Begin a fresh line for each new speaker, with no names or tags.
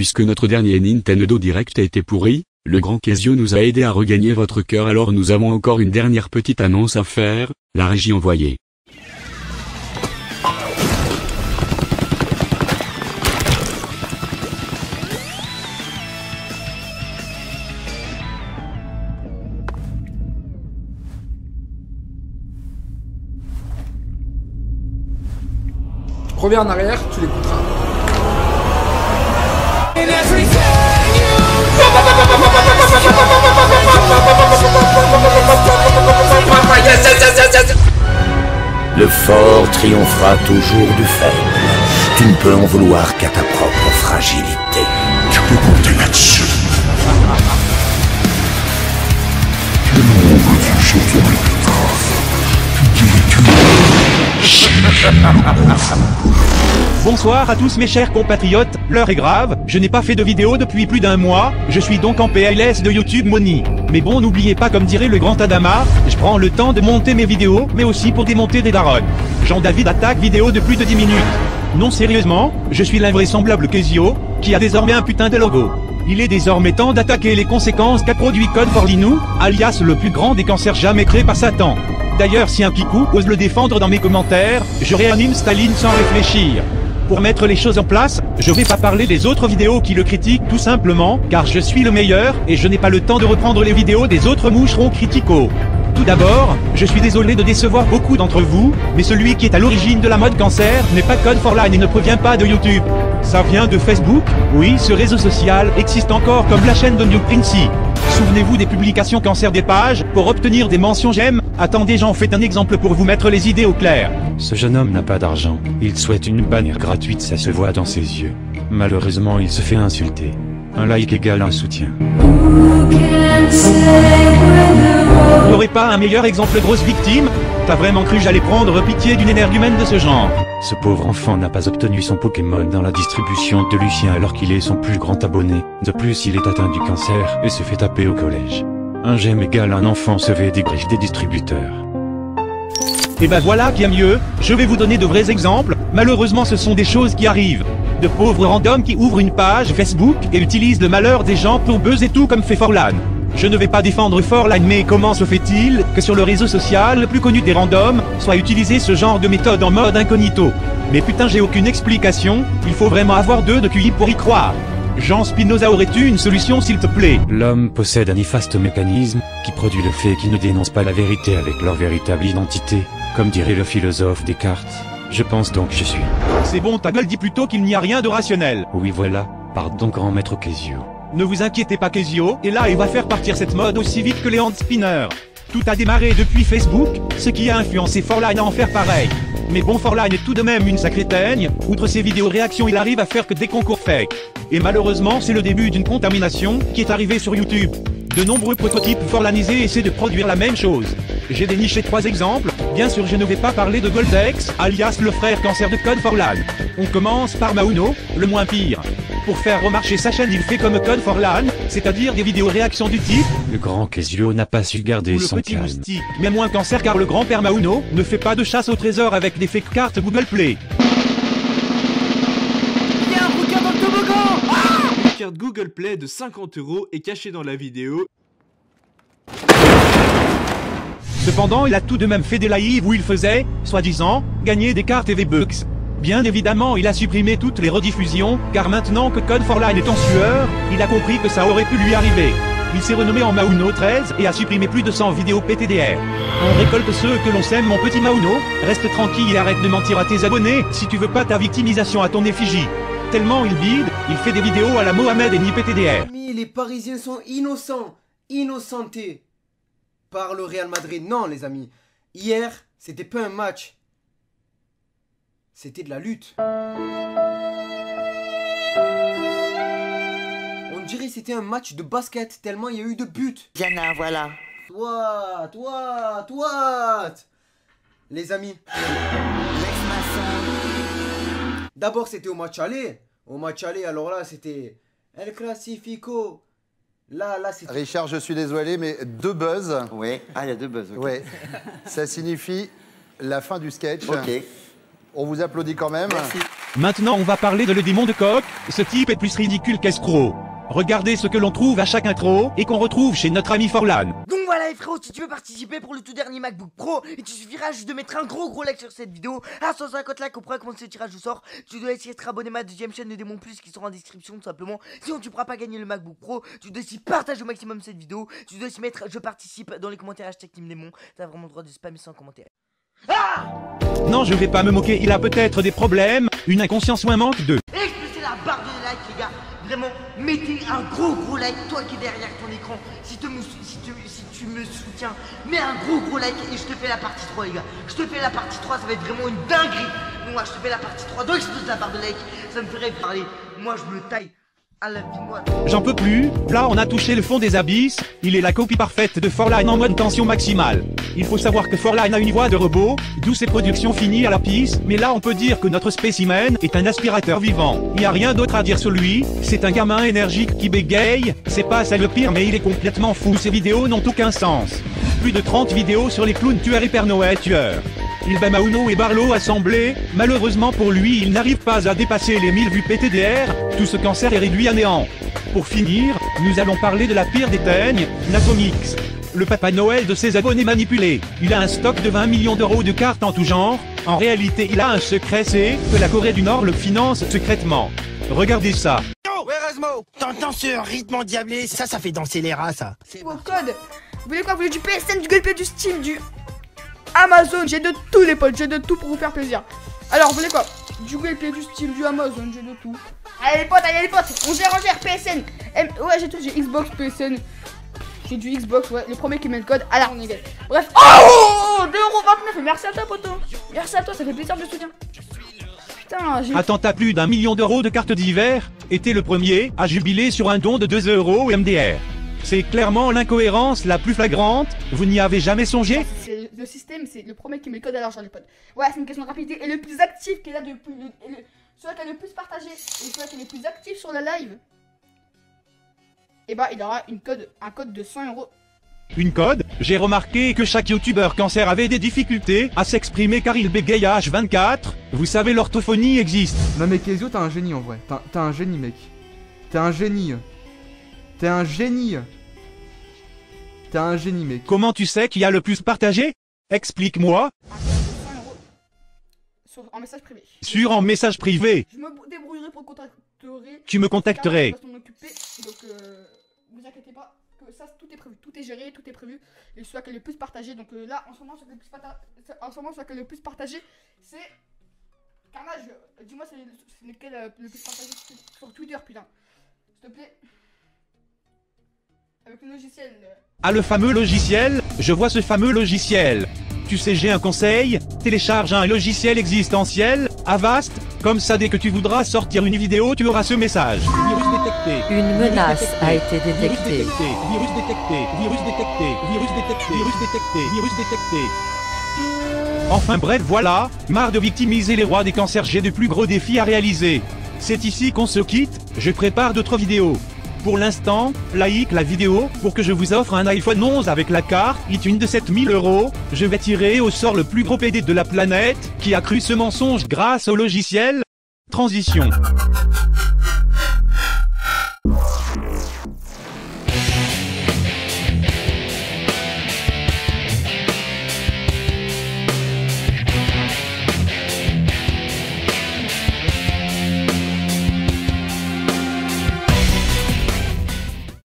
puisque notre dernier Nintendo Direct a été pourri, le grand Casio nous a aidé à regagner votre cœur, alors nous avons encore une dernière petite annonce à faire, la régie envoyée.
Reviens en arrière, tu l'écouteras.
Le fort triomphera toujours du faible. Tu ne peux en vouloir qu'à ta propre fragilité. Tu peux compter là-dessus. Quel monde veux-tu sur ton épitaphe?
Bonsoir à tous mes chers compatriotes, l'heure est grave, je n'ai pas fait de vidéo depuis plus d'un mois, je suis donc en PLS de YouTube Money. Mais bon, n'oubliez pas, comme dirait le grand Adama, je prends le temps de monter mes vidéos, mais aussi pour démonter des darons. Jean-David attaque vidéo de plus de 10 minutes. Non, sérieusement, je suis l'invraisemblable Casio, qui a désormais un putain de logo. Il est désormais temps d'attaquer les conséquences qu'a produit Code for Linux, alias le plus grand des cancers jamais créés par Satan. D'ailleurs, si un kikou ose le défendre dans mes commentaires, je réanime Staline sans réfléchir. Pour mettre les choses en place, je vais pas parler des autres vidéos qui le critiquent tout simplement, car je suis le meilleur, et je n'ai pas le temps de reprendre les vidéos des autres moucherons criticaux. Tout d'abord, je suis désolé de décevoir beaucoup d'entre vous, mais celui qui est à l'origine de la mode cancer n'est pas Code for Line et ne provient pas de YouTube. Ça vient de Facebook, oui, ce réseau social existe encore comme la chaîne de New Princey. Souvenez-vous des publications cancer des pages, pour obtenir des mentions j'aime. Attendez, j'en fais un exemple pour vous mettre les idées au clair.
Ce jeune homme n'a pas d'argent, il souhaite une bannière gratuite, ça se voit dans ses yeux. Malheureusement, il se fait insulter. Un like égale un soutien.
N'aurait pas un meilleur exemple de grosse victime? T'as vraiment cru j'allais prendre pitié d'une énergumène de ce genre?
Ce pauvre enfant n'a pas obtenu son Pokémon dans la distribution de Lucien alors qu'il est son plus grand abonné. De plus, il est atteint du cancer et se fait taper au collège. Un j'aime égale un enfant se fait des griffes des distributeurs.
Et ben voilà qui est mieux, je vais vous donner de vrais exemples, malheureusement ce sont des choses qui arrivent. De pauvres randoms qui ouvrent une page Facebook et utilisent le malheur des gens pour buzzer tout comme fait Forlan. Je ne vais pas défendre Forlan, mais comment se fait-il que sur le réseau social le plus connu des randoms soit utilisé ce genre de méthode en mode incognito? Mais putain, j'ai aucune explication, il faut vraiment avoir deux de QI pour y croire. Jean Spinoza, aurais-tu une solution s'il te plaît?
L'homme possède un néfaste mécanisme qui produit le fait qu'il ne dénonce pas la vérité avec leur véritable identité, comme dirait le philosophe Descartes. Je pense donc je suis.
C'est bon, ta gueule dit plutôt qu'il n'y a rien de rationnel.
Oui voilà, pardon grand maître Casio.
Ne vous inquiétez pas Casio, et là il va faire partir cette mode aussi vite que les hand spinners. Tout a démarré depuis Facebook, ce qui a influencé Forlan à en faire pareil. Mais bon, Forlan est tout de même une sacrée teigne, outre ses vidéos réactions il arrive à faire que des concours fake. Et malheureusement c'est le début d'une contamination qui est arrivée sur YouTube. De nombreux prototypes forlanisés essaient de produire la même chose. J'ai déniché 3 exemples, bien sûr je ne vais pas parler de Goldex, alias le frère cancer de Code Forlan. On commence par Mauno, le moins pire. Pour faire remarcher sa chaîne il fait comme Code Forlan, c'est-à-dire des vidéos réactions du type
le grand Casio n'a pas su garder son
petit
calme.
moustique, mais moins cancer car le grand-père Mauno ne fait pas de chasse au trésor avec des fake cartes Google Play.
Il y a un bouquin dans le toboggan. Une carte Google Play de 50 € est cachée dans la vidéo.
Cependant il a tout de même fait des lives où il faisait, soi-disant, gagner des cartes et des bucks. Bien évidemment il a supprimé toutes les rediffusions, car maintenant que Code Forlan est en sueur, il a compris que ça aurait pu lui arriver. Il s'est renommé en Mauno 13 et a supprimé plus de 100 vidéos PTDR. On récolte ceux que l'on sème mon petit Mauno, reste tranquille et arrête de mentir à tes abonnés si tu veux pas ta victimisation à ton effigie. Tellement il bide, il fait des vidéos à la Mohamed et ni PTDR.
Les Parisiens sont innocents, innocentés par le Real Madrid. Non les amis, hier c'était pas un match, c'était de la lutte. On dirait que c'était un match de basket tellement il y a eu de buts.
Diana, voilà.
Toi. Les amis. D'abord c'était au match aller. Au match aller, alors là c'était El Clasifico. Là c'était...
Richard, je suis désolé, mais 2 buzz.
Oui. Ah, il y a 2 buzz. Okay.
Oui. Ça signifie la fin du sketch.
Ok.
On vous applaudit quand même.
Merci.
Maintenant on va parler de le démon de coq, ce type est plus ridicule qu'escroc. Regardez ce que l'on trouve à chaque intro, et qu'on retrouve chez notre ami Forlan.
Donc voilà les frérots, si tu veux participer pour le tout dernier MacBook Pro, il te suffira juste de mettre un gros like sur cette vidéo. À 150 likes, on pourra commencer le tirage au sort. Tu dois essayer de abonner à ma deuxième chaîne de Démon Plus qui sera en description tout simplement. Sinon tu pourras pas gagner le MacBook Pro. Tu dois aussi partager au maximum cette vidéo. Tu dois aussi mettre je participe dans les commentaires hashtag Team Démon. T'as vraiment le droit de spammer sans commentaire.
Non, je vais pas me moquer, il a peut-être des problèmes, une inconscience ou un manque de...
Explosez la barre de like les gars. Vraiment, mettez un gros like, toi qui es derrière ton écran. Si tu me soutiens, mets un gros like et je te fais la partie 3 les gars. Je te fais la partie 3, ça va être vraiment une dinguerie. Donc moi je te fais la partie 3, donc explose la barre de like. Ça me ferait parler, moi je me taille. À la vie, moi.
J'en peux plus, là on a touché le fond des abysses, il est la copie parfaite de Forlan en mode tension maximale. Il faut savoir que Forlan a une voix de robot, d'où ses productions finies à la pisse, mais là on peut dire que notre spécimen est un aspirateur vivant. Il n'y a rien d'autre à dire sur lui, c'est un gamin énergique qui bégaye, c'est pas ça le pire mais il est complètement fou, ses vidéos n'ont aucun sens. Plus de 30 vidéos sur les clowns tueurs et Père Noël tueurs. Il bat Mauno et Barlow assemblés, malheureusement pour lui il n'arrive pas à dépasser les 1000 vues PTDR, tout ce cancer est réduit à néant. Pour finir, nous allons parler de la pire des teignes, Natomix. Le Papa Noël de ses abonnés manipulés. Il a un stock de 20 millions d'euros de cartes en tout genre, en réalité il a un secret, c'est que la Corée du Nord le finance secrètement. Regardez ça.
Ouais Rasmo, t'entends ce rythme endiablé, ça fait danser les rats ça.
C'est vos codes. Vous voulez quoi? Vous voulez du PSN, du Google Play, du Steam, du Amazon? J'ai de tous les potes, j'ai de tout pour vous faire plaisir. Alors vous voulez quoi? Du Google Play, du Steam, du Amazon, j'ai de tout. Allez les potes, on gère PSN. Ouais j'ai tout, j'ai Xbox, PSN. J'ai du Xbox, ouais, le premier qui met le code à la renégade. Bref, oh 2,29€, et merci à toi poto. Merci à toi, ça fait plaisir de soutien. Putain, j'ai...
Attends, t'as plus d'1 million d'euros de cartes d'hiver, et t'es le premier à jubiler sur un don de 2 € MDR. C'est clairement l'incohérence la plus flagrante, vous n'y avez jamais songé?
C'est le système, c'est le premier qui met le code à l'argent les potes. Ouais, c'est une question de rapidité, et le plus actif qui est là depuis, celui qui a le plus partagé, et celui qui est le plus actif sur la live, et bah il aura un code de 100 €.
Une code? J'ai remarqué que chaque youtubeur cancer avait des difficultés à s'exprimer car il bégaye à H24, vous savez l'orthophonie existe.
Non mais Kezio t'as un génie en vrai, t'as un génie mec. T'es un génie. T'es un génie. T'es un génie mec.
Comment tu sais qu'il y a le plus partagé? Explique-moi.
En message privé.
Sur en message privé.
Je me débrouillerai pour contacter.
Tu me contacterais.
Donc vous inquiétez pas, que ça tout est prévu, tout est géré, tout est prévu. Et celui qui est le plus partagé, donc là en ce moment celui qui est le plus partagé, c'est Carnage. Dis-moi c'est lequel le plus partagé sur Twitter putain. S'il te plaît. Avec le logiciel.
Ah le fameux logiciel, je vois ce fameux logiciel. Tu sais j'ai un conseil, télécharge un logiciel existentiel, Avast, comme ça dès que tu voudras sortir une vidéo tu auras ce message. Virus détecté.
Une menace a été détectée.
Virus détecté, virus détecté, virus détecté, virus détecté, virus détecté. Enfin bref voilà, marre de victimiser les rois des cancers, j'ai de plus gros défis à réaliser. C'est ici qu'on se quitte, je prépare d'autres vidéos. Pour l'instant, like la vidéo pour que je vous offre un iPhone 11 avec la carte iTunes de 7000 €. Je vais tirer au sort le plus gros PD de la planète qui a cru ce mensonge grâce au logiciel. Transition.